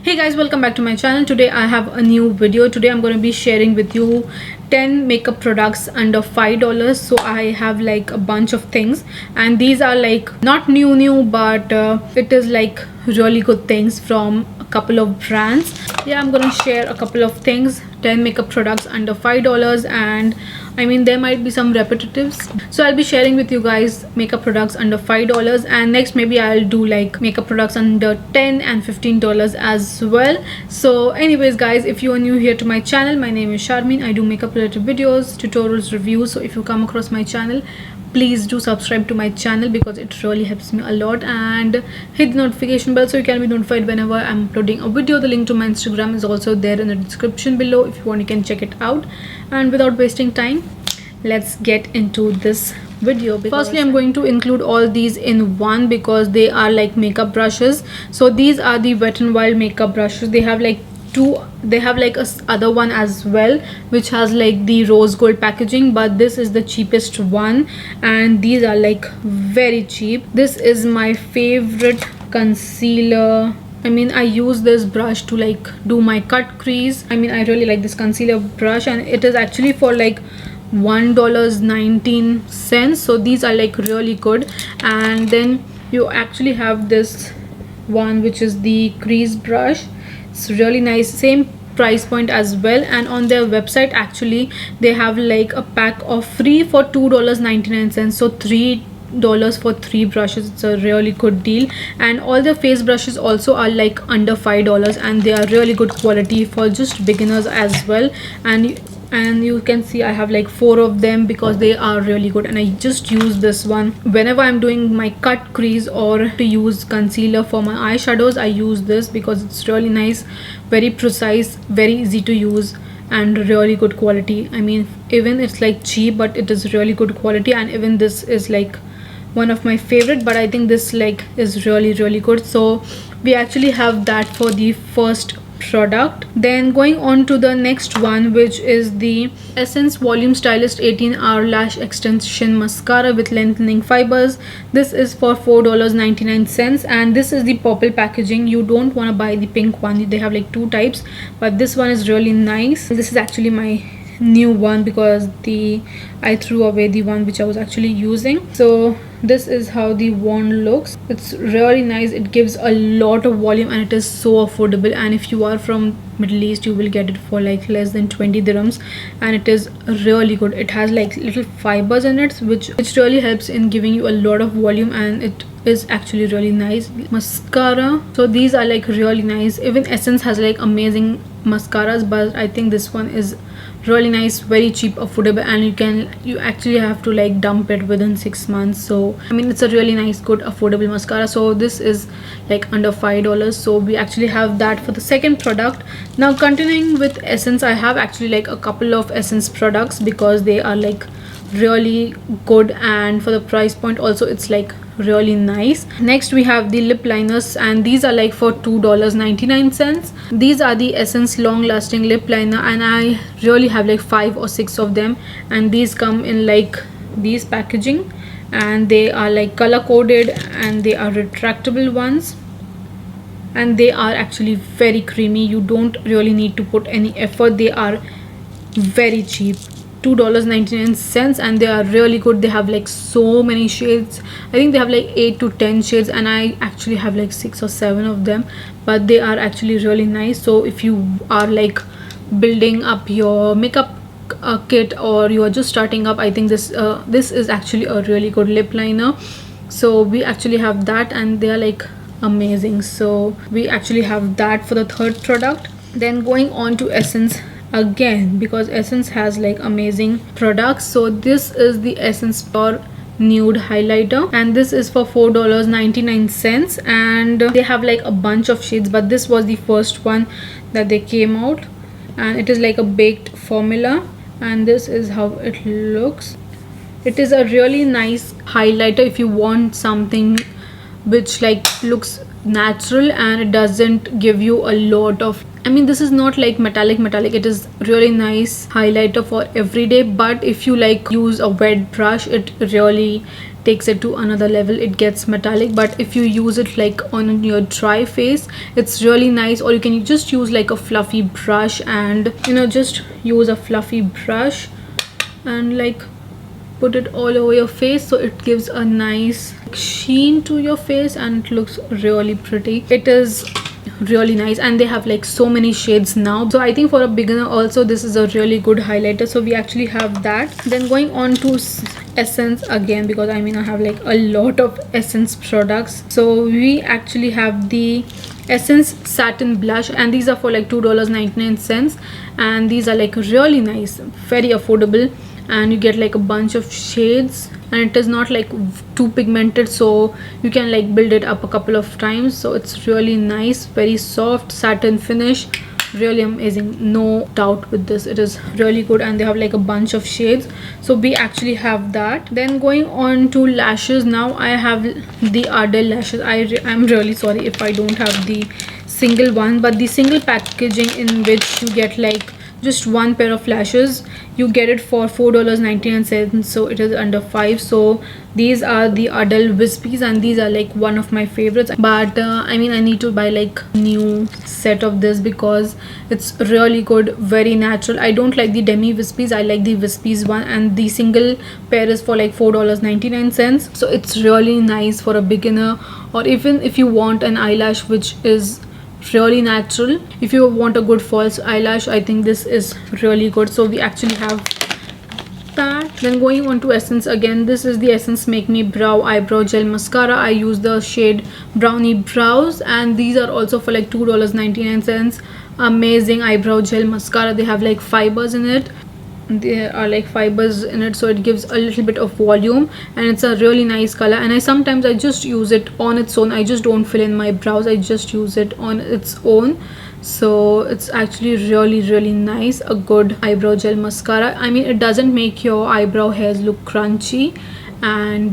Hey guys, welcome back to my channel. Today I have a new video. Today I'm going to be sharing with you 10 makeup products under $5. So I have like a bunch of things, and these are like not new but it is like really good things from a couple of brands. Yeah, I'm gonna share a couple of things, 10 makeup products under $5, and I mean there might be some repetitives, so I'll be sharing with you guys makeup products under $5, and next maybe I'll do like makeup products under $10 and $15 as well. So anyways guys, if you are new here to my channel, my name is Sharmeen. I do makeup related videos, tutorials, reviews. So if you come across my channel, please do subscribe to my channel because it really helps me a lot, and hit the notification bell so you can be notified whenever I'm uploading a video. The link to my Instagram is also there in the description below. If you want, you can check it out. And without wasting time, let's get into this video. Firstly, I'm going to include all these in one because they are like makeup brushes. So these are the Wet n Wild makeup brushes. They have like they have like a other one as well which has like the rose gold packaging, but this is the cheapest one, and these are like very cheap. This is my favorite concealer. I mean, I use this brush to like do my cut crease. I mean, I really like this concealer brush, and it is actually for like $1.19. So these are like really good. And then you actually have this one which is the crease brush. It's really nice, same price point as well, and on their website actually they have like a pack of free for $2.99, so $3 for 3 brushes. It's a really good deal. And all the face brushes also are like under $5, and they are really good quality for just beginners as well. And you can see I have like 4 of them because they are really good, and I just use this one whenever I'm doing my cut crease or to use concealer for my eyeshadows. I use this because it's really nice, very precise, very easy to use, and really good quality. I mean, even it's like cheap, but it is really good quality. And even this is like one of my favorite, but I think this like is really good. So we actually have that for the first product. Then going on to the next one, which is the Essence Volume Stylist 18-hour Lash Extension Mascara with Lengthening Fibers. This is for $4.99, and this is the purple packaging. You don't want to buy the pink one. They have like 2 types, but this one is really nice. This is actually my new one because I threw away the one which I was actually using. So this is how the wand looks. It's really nice. It gives a lot of volume, and it is so affordable. And if you are from Middle East, you will get it for like less than 20 dirhams, and it is really good. It has like little fibers in it which really helps in giving you a lot of volume, and it is actually really nice. Mascara, so these are like really nice. Even Essence has like amazing mascaras, but I think this one is really nice, very cheap, affordable, and you actually have to like dump it within 6 months. So I mean, it's a really nice, good, affordable mascara. So this is like under $5. So we actually have that for the second product. Now continuing with Essence, I have actually like a couple of Essence products because they are like really good, and for the price point also it's like really nice. Next we have the lip liners, and these are like for $2.99. These are the Essence long lasting lip liner, and I really have like 5 or 6 of them, and these come in like these packaging, and they are like color coded, and they are retractable ones, and they are actually very creamy. You don't really need to put any effort. They are very cheap, $2.99, and they are really good. They have like so many shades. I think they have like 8 to 10 shades, and I actually have like 6 or 7 of them, but they are actually really nice. So if you are like building up your makeup kit, or you are just starting up, I think this is actually a really good lip liner. So we actually have that, and they are like amazing. So we actually have that for the third product. Then going on to Essence again, because Essence has like amazing products. So this is the Essence for Nude Highlighter, and this is for $4.99, and they have like a bunch of shades, but this was the first one that they came out, and it is like a baked formula, and this is how it looks. It is a really nice highlighter if you want something which like looks natural, and it doesn't give you a lot of, I mean, this is not like metallic. It is really nice highlighter for everyday, but if you like use a wet brush, it really takes it to another level. It gets metallic, but if you use it like on your dry face, it's really nice. Or you can just use like a fluffy brush, and you know, just use a fluffy brush and like put it all over your face, so it gives a nice sheen to your face and it looks really pretty. It is really nice, and they have like so many shades now, so I think for a beginner also this is a really good highlighter. So we actually have that. Then going on to Essence again, because I mean I have like a lot of Essence products. So we actually have the Essence Satin blush, and these are for like $2.99, and these are like really nice, very affordable, and you get like a bunch of shades, and it is not like too pigmented, so you can like build it up a couple of times. So it's really nice, very soft satin finish, really amazing, no doubt with this. It is really good, and they have like a bunch of shades, so we actually have that. Then going on to lashes, now I have the Ardell Lashes. I'm really sorry if I don't have the single one, but the single packaging in which you get like just one pair of lashes, you get it for $4.99, so it is under 5. So these are the Ardell Wispies, and these are like one of my favorites, but I mean I need to buy like new set of this because it's really good, very natural. I don't like the demi Wispies, I like the Wispies one, and the single pair is for like $4.99. So it's really nice for a beginner, or even if you want an eyelash which is really natural. If you want a good false eyelash, I think this is really good. So we actually have that. Then going on to Essence again, this is the Essence Make Me Brow Eyebrow Gel Mascara. I use the shade Brownie Brows, and these are also for like $2.99. Amazing eyebrow gel mascara. They have like fibers in it, there are like fibers in it, so it gives a little bit of volume, and it's a really nice color. And I sometimes just use it on its own. I just don't fill in my brows, I just use it on its own. So it's actually really nice, a good eyebrow gel mascara. I mean it doesn't make your eyebrow hairs look crunchy, and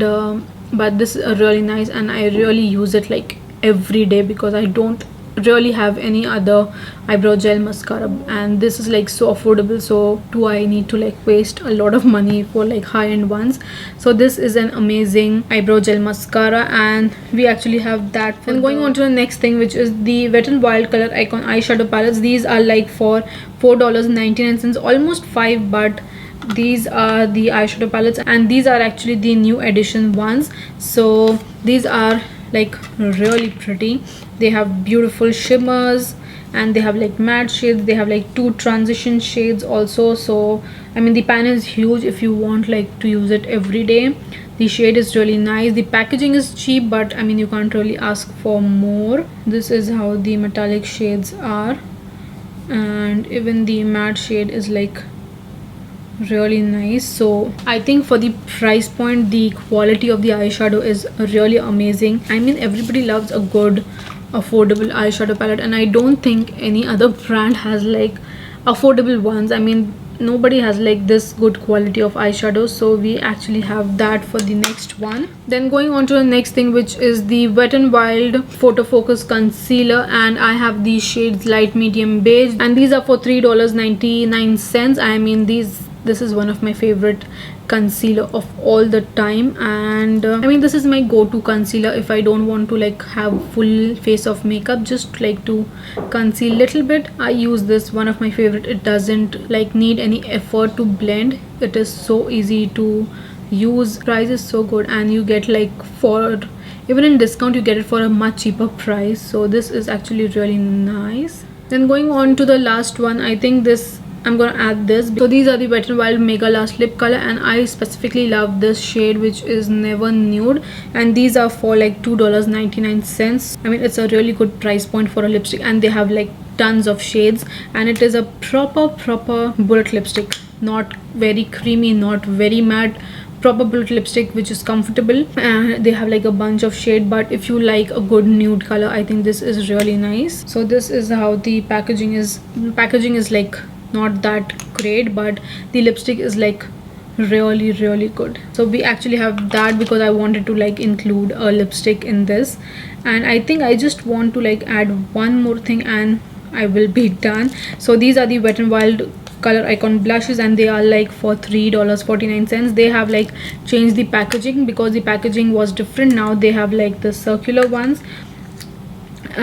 but this is really nice, and I really use it like every day because I don't really have any other eyebrow gel mascara, and this is like so affordable, so do I need to like waste a lot of money for like high-end ones? So this is an amazing eyebrow gel mascara, and we actually have that. And going on to the next thing, which is the Wet n Wild Color Icon eyeshadow palettes. These are like for $4.99, almost 5, but these are the eyeshadow palettes, and these are actually the new edition ones. So these are like really pretty. They have beautiful shimmers, and they have like matte shades. They have like 2 transition shades also. So I mean the pan is huge if you want like to use it every day. The shade is really nice. The packaging is cheap, but I mean you can't really ask for more. This is how the metallic shades are, and even the matte shade is like really nice. So I think for the price point, the quality of the eyeshadow is really amazing. I mean everybody loves a good affordable eyeshadow palette, and I don't think any other brand has like affordable ones. I mean nobody has like this good quality of eyeshadow, so we actually have that for the next one. Then going on to the next thing, which is the Wet n Wild Photo Focus Concealer, and I have these shades light, medium, beige, and these are for $3.99. I mean this is one of my favorite concealer of all the time, and I mean this is my go-to concealer if I don't want to like have full face of makeup, just like to conceal little bit. I use this, one of my favorite. It doesn't like need any effort to blend. It is so easy to use. Price is so good, and you get like for even in discount you get it for a much cheaper price. So this is actually really nice. Then going on to the last one, I think this I'm gonna add this. So these are the Wet n Wild Mega Last Lip Color, and I specifically love this shade, which is Never Nude, and these are for like $2.99. I mean it's a really good price point for a lipstick, and they have like tons of shades, and it is a proper bullet lipstick, not very creamy, not very matte, proper bullet lipstick which is comfortable, and they have like a bunch of shade. But if you like a good nude color, I think this is really nice. So this is how the packaging is. Packaging is like not that great, but the lipstick is like really good. So we actually have that because I wanted to like include a lipstick in this, and I think I just want to like add one more thing and I will be done. So these are the Wet n Wild Color Icon blushes, and they are like for $3.49. They have like changed the packaging because the packaging was different. Now they have like the circular ones,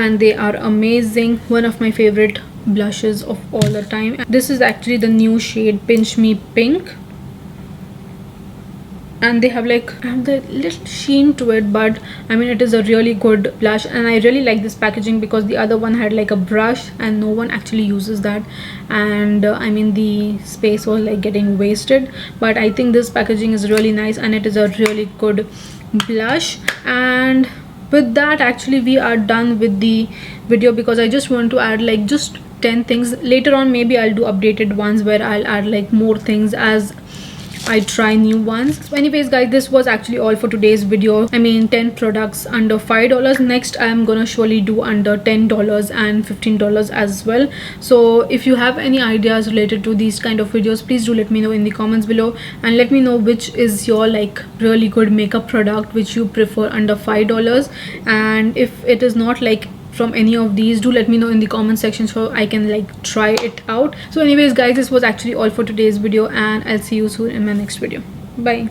and they are amazing. One of my favorite blushes of all the time. This is actually the new shade Pinch Me Pink, and they have like the little sheen to it, but I mean it is a really good blush, and I really like this packaging because the other one had like a brush and no one actually uses that, and I mean the space was like getting wasted. But I think this packaging is really nice and it is a really good blush. And with that, actually we are done with the video because I just want to add like just 10 things. Later on maybe I'll do updated ones where I'll add like more things as I try new ones. So anyways guys, this was actually all for today's video. I mean 10 products under $5. Next I'm gonna surely do under $10 and $15 as well. So if you have any ideas related to these kind of videos, please do let me know in the comments below, and let me know which is your like really good makeup product which you prefer under $5. And if it is not like from any of these, do let me know in the comment section so I can like try it out. So anyways guys, this was actually all for today's video, and I'll see you soon in my next video. Bye.